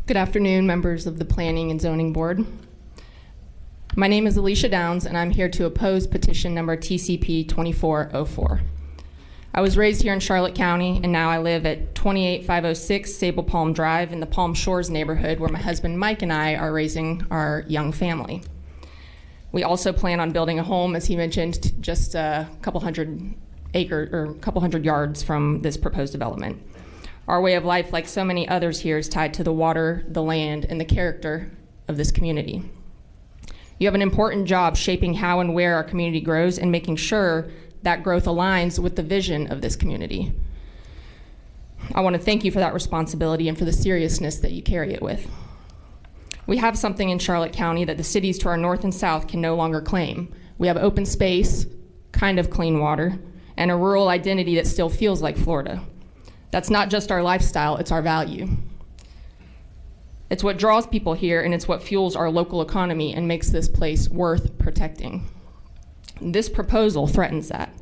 Good afternoon, members of the Planning and Zoning Board. My name is Alicia Downs, and I'm here to oppose petition number TCP 2404. I was raised here in Charlotte County, and now I live at 28506 Sable Palm Drive in the Palm Shores neighborhood, where my husband Mike and I are raising our young family. We also plan on building a home, as he mentioned, just a couple hundred yards from this proposed development. Our way of life, like so many others here, is tied to the water, the land, and the character of this community. You have an important job shaping how and where our community grows and making sure that growth aligns with the vision of this community. I want to thank you for that responsibility and for the seriousness that you carry it with. We have something in Charlotte County that the cities to our north and south can no longer claim. We have open space, kind of clean water, and a rural identity that still feels like Florida. That's not just our lifestyle, it's our value. It's what draws people here, and it's what fuels our local economy and makes this place worth protecting. This proposal threatens that.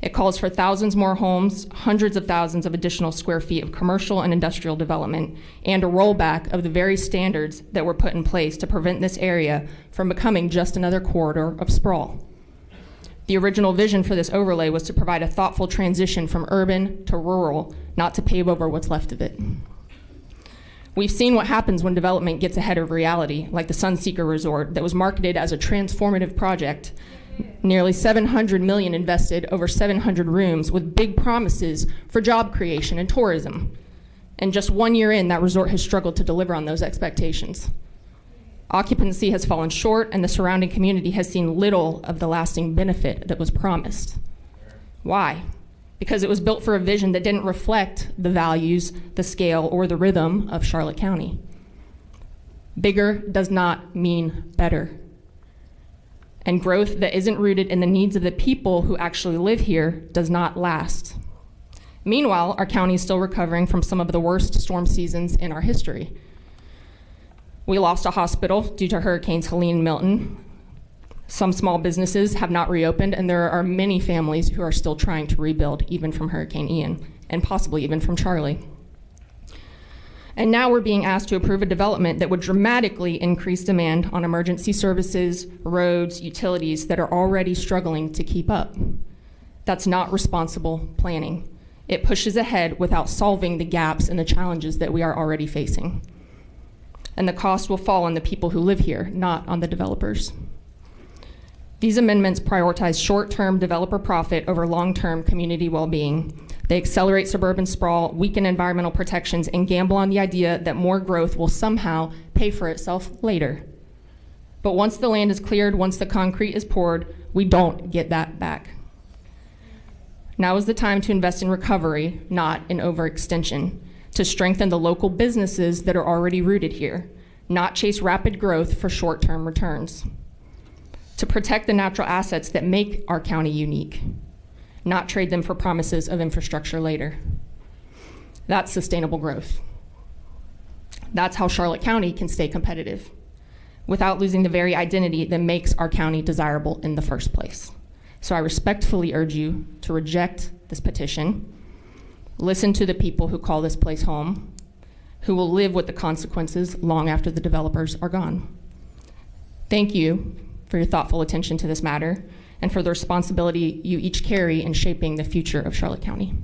It calls for thousands more homes, hundreds of thousands of additional square feet of commercial and industrial development, and a rollback of the very standards that were put in place to prevent this area from becoming just another corridor of sprawl. The original vision for this overlay was to provide a thoughtful transition from urban to rural, not to pave over what's left of it. We've seen what happens when development gets ahead of reality, like the Sunseeker Resort that was marketed as a transformative project. Nearly $700 million invested, over 700 rooms, with big promises for job creation and tourism. And just 1 year in, that resort has struggled to deliver on those expectations. Occupancy has fallen short, and the surrounding community has seen little of the lasting benefit that was promised. Why? Because it was built for a vision that didn't reflect the values, the scale, or the rhythm of Charlotte County. Bigger does not mean better. And growth that isn't rooted in the needs of the people who actually live here does not last. Meanwhile, our county is still recovering from some of the worst storm seasons in our history. We lost a hospital due to Hurricanes Helene and Milton. Some small businesses have not reopened, and there are many families who are still trying to rebuild, even from Hurricane Ian, and possibly even from Charlie. And now we're being asked to approve a development that would dramatically increase demand on emergency services, roads, utilities that are already struggling to keep up. That's not responsible planning. It pushes ahead without solving the gaps and the challenges that we are already facing. And the cost will fall on the people who live here, not on the developers. These amendments prioritize short-term developer profit over long-term community well-being. They accelerate suburban sprawl, weaken environmental protections, and gamble on the idea that more growth will somehow pay for itself later. But once the land is cleared, once the concrete is poured, we don't get that back. Now is the time to invest in recovery, not in overextension, to strengthen the local businesses that are already rooted here, not chase rapid growth for short-term returns. To protect the natural assets that make our county unique, not trade them for promises of infrastructure later. That's sustainable growth. That's how Charlotte County can stay competitive without losing the very identity that makes our county desirable in the first place. So I respectfully urge you to reject this petition, listen to the people who call this place home, who will live with the consequences long after the developers are gone. Thank you for your thoughtful attention to this matter and for the responsibility you each carry in shaping the future of Charlotte County.